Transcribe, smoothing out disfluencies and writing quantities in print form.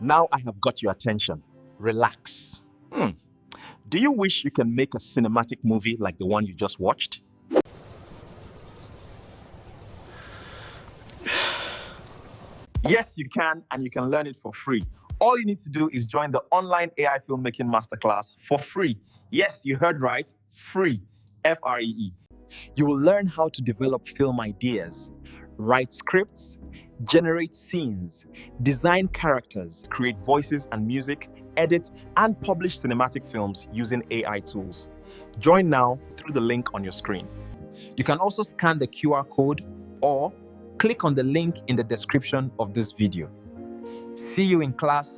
Now I have got your attention. Relax. Do you wish you can make a cinematic movie like the one you just watched? Yes, you can, and you can learn it for free. All you need to do is join the online AI Filmmaking Masterclass for free. Yes, you heard right, free, F-R-E-E. You will learn how to develop film ideas, write scripts, generate scenes, design characters, create voices and music, edit and publish cinematic films using AI tools. Join now through the link on your screen. You can also scan the QR code or click on the link in the description of this video. See you in class.